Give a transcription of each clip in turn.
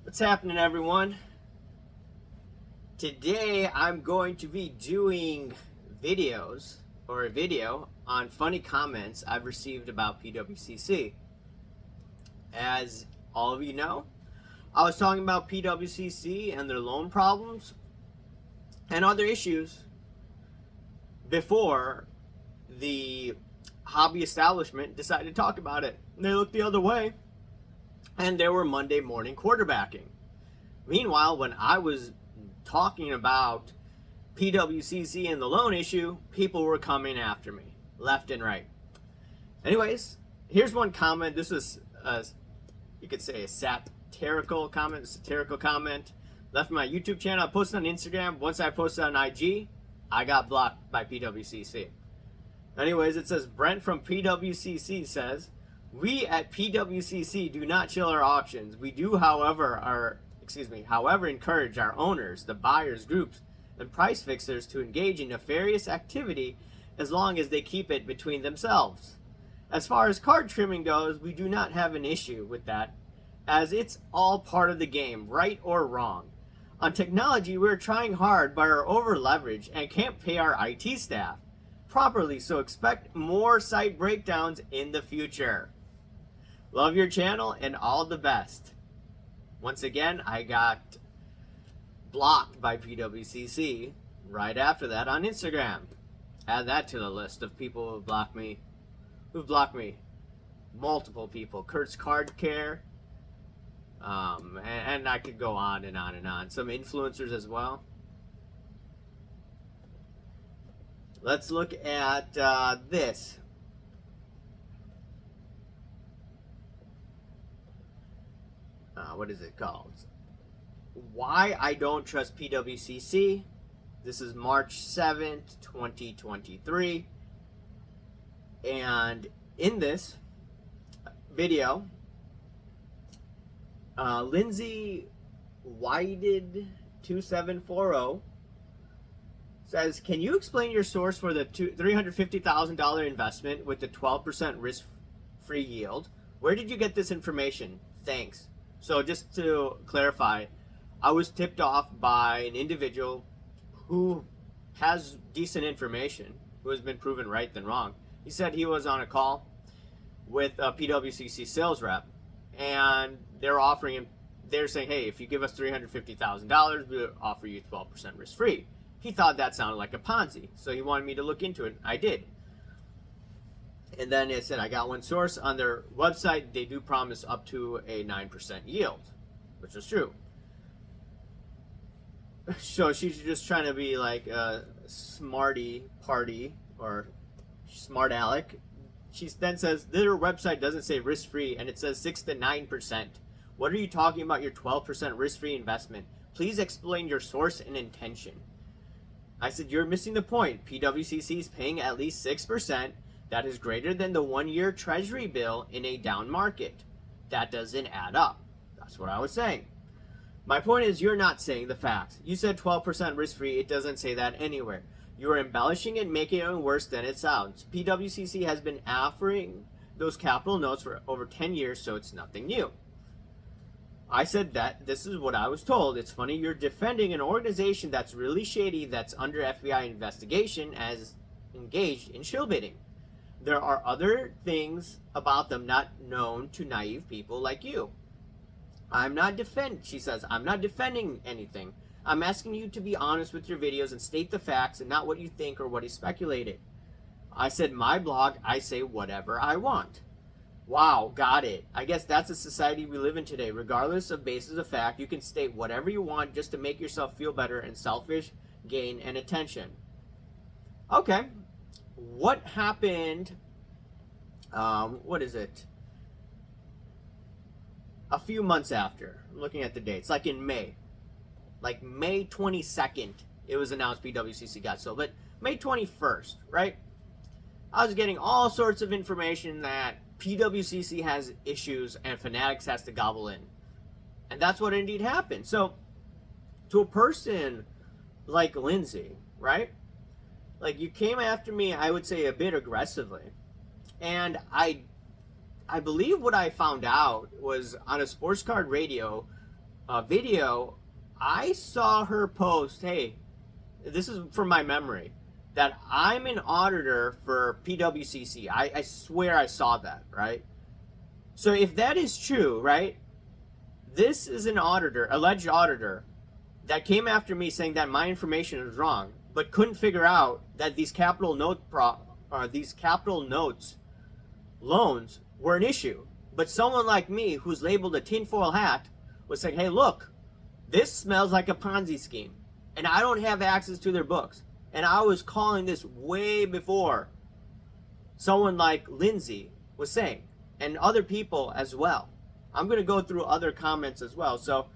What's happening, everyone? Today I'm going to be doing a video on funny comments I've received about PWCC. As all of you know, I was talking about PWCC and their loan problems and other issues before the hobby establishment decided to talk about it. They looked the other way and they were Monday morning quarterbacking. Meanwhile, when I was talking about PWCC and the loan issue, people were coming after me left and right. Anyways, here's one comment. This was, you could say, a satirical comment left on my YouTube channel. I posted on Instagram. Once I posted on IG, I got blocked by PWCC. Anyways, it says, Brent from PWCC says, we at PWCC do not chill our auctions. We do, however, encourage our owners, the buyers groups, and price fixers to engage in nefarious activity as long as they keep it between themselves. As far as card trimming goes, we do not have an issue with that, as it's all part of the game, right or wrong. On technology, we're trying hard but are over leveraged and can't pay our IT staff properly, so expect more site breakdowns in the future. Love your channel and all the best. Once again, I got blocked by PWCC right after that on Instagram. Add that to the list of people who've blocked me. Multiple people. Kurt's Card Care. And I could go on and on and on. Some influencers as well. Let's look at this. What is it called? Why I don't trust PWCC. This is March 7th, 2023. And in this video, Lindsay Whited 2740 says, can you explain your source for the $350,000 investment with the 12% risk-free yield? Where did you get this information? Thanks. So just to clarify, I was tipped off by an individual who has decent information, who has been proven right than wrong. He said he was on a call with a PWCC sales rep, and they're saying, hey, if you give us $350,000, we'll offer you 12% risk-free. He thought that sounded like a Ponzi, so he wanted me to look into it. I did. And then it said, I got one source on their website. They do promise up to a 9% yield, which is true. So she's just trying to be like a smarty party or smart aleck. She then says, their website doesn't say risk-free, and it says 6 to 9%. What are you talking about your 12% risk-free investment? Please explain your source and intention. I said, you're missing the point. PWCC is paying at least 6%. That is greater than the 1-year treasury bill in a down market. That doesn't add up. That's what I was saying. My point is, you're not saying the facts. You said 12% risk-free. It doesn't say that anywhere. You are embellishing and making it worse than it sounds. PWCC has been offering those capital notes for over 10 years, so it's nothing new. I said that this is what I was told. It's funny you're defending an organization that's really shady, that's under FBI investigation as engaged in shill bidding. There are other things about them not known to naive people like you. She says, I'm not defending anything. I'm asking you to be honest with your videos and state the facts and not what you think or what is speculated. I said, my blog, I say whatever I want. Wow, got it. I guess that's the society we live in today. Regardless of basis of fact, you can state whatever you want just to make yourself feel better and selfish gain and attention. Okay. What happened, what is it? A few months after, I'm looking at the dates, like in May. Like May 22nd, it was announced PWCC got sold. But May 21st, right? I was getting all sorts of information that PWCC has issues and Fanatics has to gobble in. And that's what indeed happened. So, to a person like Lindsay, right? Like, you came after me, I would say, a bit aggressively. And I believe what I found out was on a sports card radio, video, I saw her post, hey, this is from my memory, that I'm an auditor for PWCC. I swear I saw that, right? So if that is true, right, this is an auditor, alleged auditor, that came after me saying that my information is wrong, but couldn't figure out that these capital notes loans were an issue. But someone like me, who's labeled a tinfoil hat, was saying, hey, look, this smells like a Ponzi scheme, and I don't have access to their books. And I was calling this way before someone like Lindsay was saying, and other people as well. I'm going to go through other comments as well. So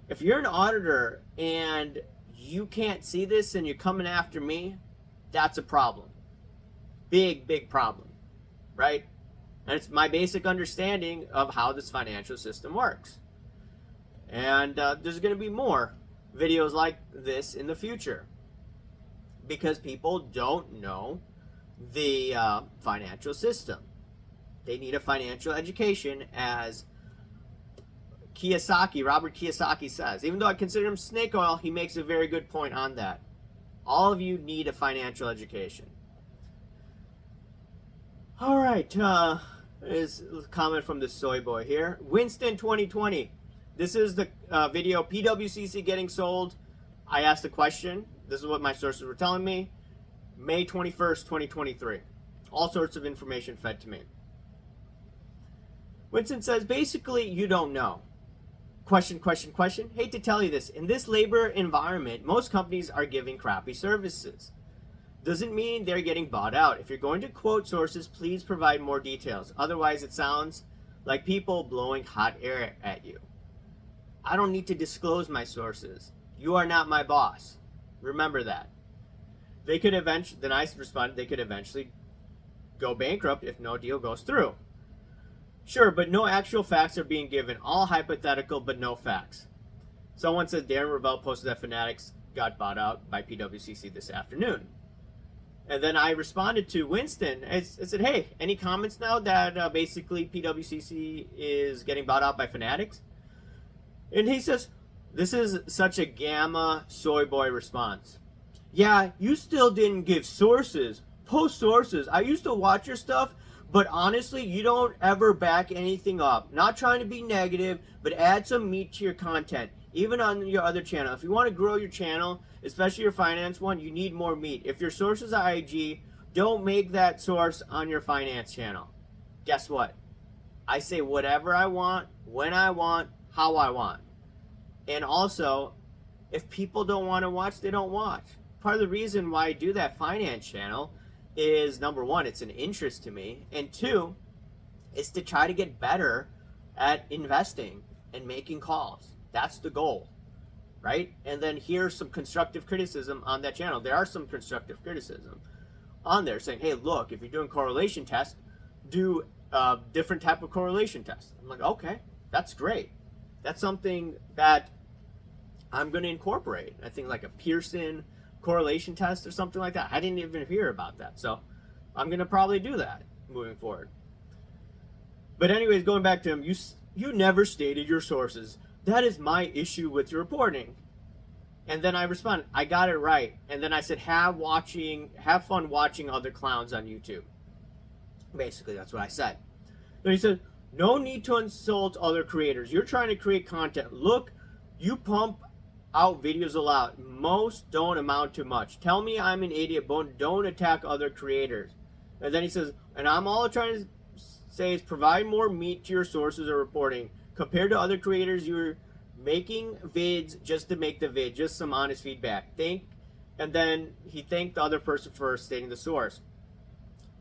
if you're an auditor and you can't see this and you're coming after me, that's a problem. Big, big problem, right? And it's my basic understanding of how this financial system works. And there's going to be more videos like this in the future because people don't know the financial system. They need a financial education, as Robert Kiyosaki says. Even though I consider him snake oil, he makes a very good point on that. All of you need a financial education. All right, is a comment from the Soyboy here. Winston 2020. This is the video, PWCC getting sold. I asked a question. This is what my sources were telling me. May 21st, 2023. All sorts of information fed to me. Winston says, basically, you don't know. Question. Hate to tell you this. In this labor environment, most companies are giving crappy services. Doesn't mean they're getting bought out. If you're going to quote sources, please provide more details. Otherwise, it sounds like people blowing hot air at you. I don't need to disclose my sources. You are not my boss. Remember that. They could eventually, then I responded, they could eventually go bankrupt if no deal goes through. Sure, but no actual facts are being given. All hypothetical, but no facts. Someone said Darren Ravel posted that Fanatics got bought out by PWCC this afternoon. And then I responded to Winston. I said, hey, any comments now that basically PWCC is getting bought out by Fanatics? And he says, this is such a gamma Soyboy response. Yeah, you still didn't give sources. Post sources. I used to watch your stuff, but honestly, you don't ever back anything up. Not trying to be negative, but add some meat to your content, even on your other channel. If you want to grow your channel, especially your finance one, you need more meat. If your source is IG, don't make that source on your finance channel. Guess what? I say whatever I want, when I want, how I want. And also, if people don't want to watch, they don't watch. Part of the reason why I do that finance channel is, number one, it's an interest to me, and two, it's to try to get better at investing and making calls. That's the goal, right? And then here's some constructive criticism on that channel. There are some constructive criticism on there saying, hey, look, if you're doing correlation tests, do a different type of correlation test. I'm like, okay, that's great. That's something that I'm going to incorporate. I think like a Pearson correlation test or something like that. I didn't even hear about that. So I'm going to probably do that moving forward. But anyways, going back to him, you never stated your sources. That is my issue with your reporting. And then I responded, I got it right. And then I said, have fun watching other clowns on YouTube. Basically, that's what I said. Then he said, no need to insult other creators. You're trying to create content. Look, you pump out videos a lot. Most don't amount to much. Tell me I'm an idiot, but don't attack other creators. And then he says, and I'm all trying to say is provide more meat to your sources or reporting. Compared to other creators, you're making vids just to make the vid. Just some honest feedback. And then he thanked the other person for stating the source.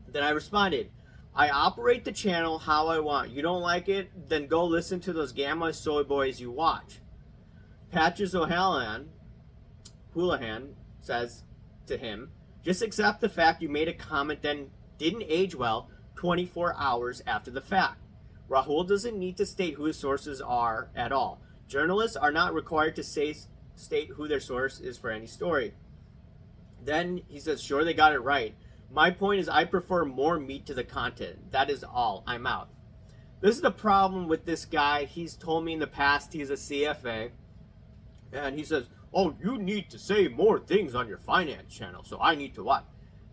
Then I responded, I operate the channel how I want. You don't like it? Then go listen to those gamma soy boys you watch. Patches O'Halloran says to him, just accept the fact you made a comment that didn't age well 24 hours after the fact. Rahul doesn't need to state who his sources are at all. Journalists are not required to state who their source is for any story. Then he says, sure, they got it right. My point is I prefer more meat to the content. That is all. I'm out. This is the problem with this guy. He's told me in the past he's a CFA. And he says, oh, you need to say more things on your finance channel, so I need to what?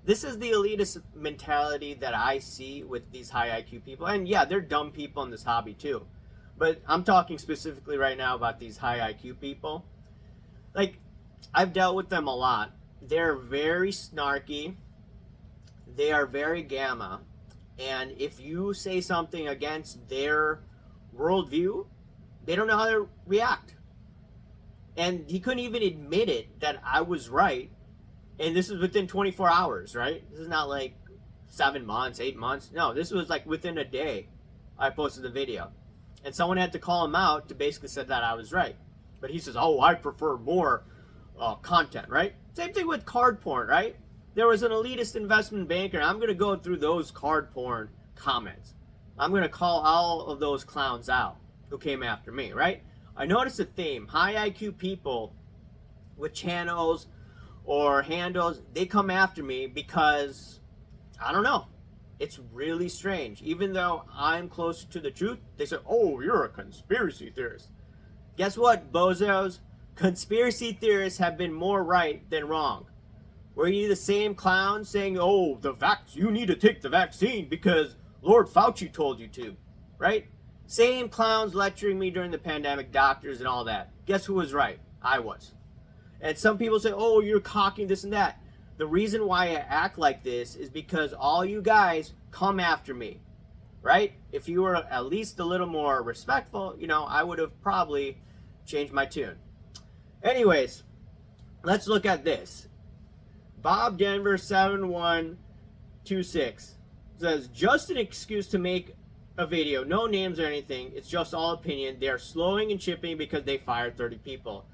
This is the elitist mentality that I see with these high IQ people. And yeah, they're dumb people in this hobby too. But I'm talking specifically right now about these high IQ people. Like, I've dealt with them a lot. They're very snarky. They are very gamma. And if you say something against their worldview, they don't know how to react. And he couldn't even admit it that I was right. And this is within 24 hours, right? This is not like 7 months, 8 months. No, this was like within a day I posted the video. And someone had to call him out to basically say that I was right. But he says, oh, I prefer more content, right? Same thing with card porn, right? There was an elitist investment banker. I'm going to go through those card porn comments. I'm going to call all of those clowns out who came after me, right? I noticed a theme. High IQ people with channels or handles, they come after me because, I don't know, it's really strange. Even though I'm closer to the truth, they say, oh, you're a conspiracy theorist. Guess what, bozos? Conspiracy theorists have been more right than wrong. Were you the same clown saying, oh, you need to take the vaccine because Lord Fauci told you to, right? Same clowns lecturing me during the pandemic, doctors and all that. Guess who was right? I was. And some people say, oh, you're cocking this and that. The reason why I act like this is because all you guys come after me, right? If you were at least a little more respectful, I would have probably changed my tune. Anyways, let's look at this. Bob Denver 7126 says, just an excuse to make a video. No names or anything. It's just all opinion. They're slowing and chipping because they fired 30 people.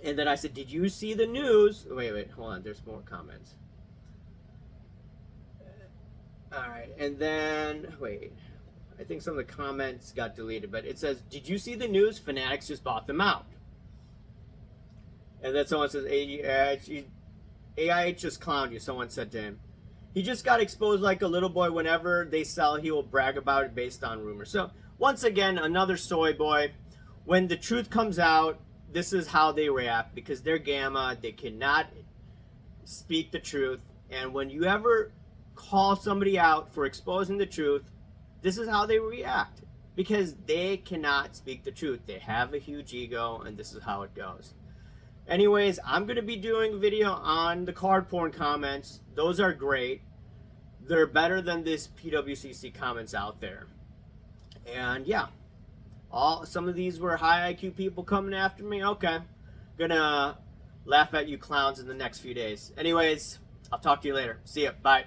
And then I said, did you see the news? Wait, hold on. There's more comments. All right. And then, wait. I think some of the comments got deleted. But it says, did you see the news? Fanatics just bought them out. And then someone says, AIH just clowned you, someone said to him. He just got exposed like a little boy. Whenever they sell, he will brag about it based on rumors. So, once again, another soy boy. When the truth comes out, this is how they react because they're gamma. They cannot speak the truth. And when you ever call somebody out for exposing the truth, this is how they react because they cannot speak the truth. They have a huge ego, and this is how it goes. Anyways, I'm going to be doing a video on the card porn comments. Those are great. They're better than this PWCC comments out there. And yeah, some of these were high IQ people coming after me. Okay, gonna laugh at you clowns in the next few days. Anyways, I'll talk to you later. See ya. Bye.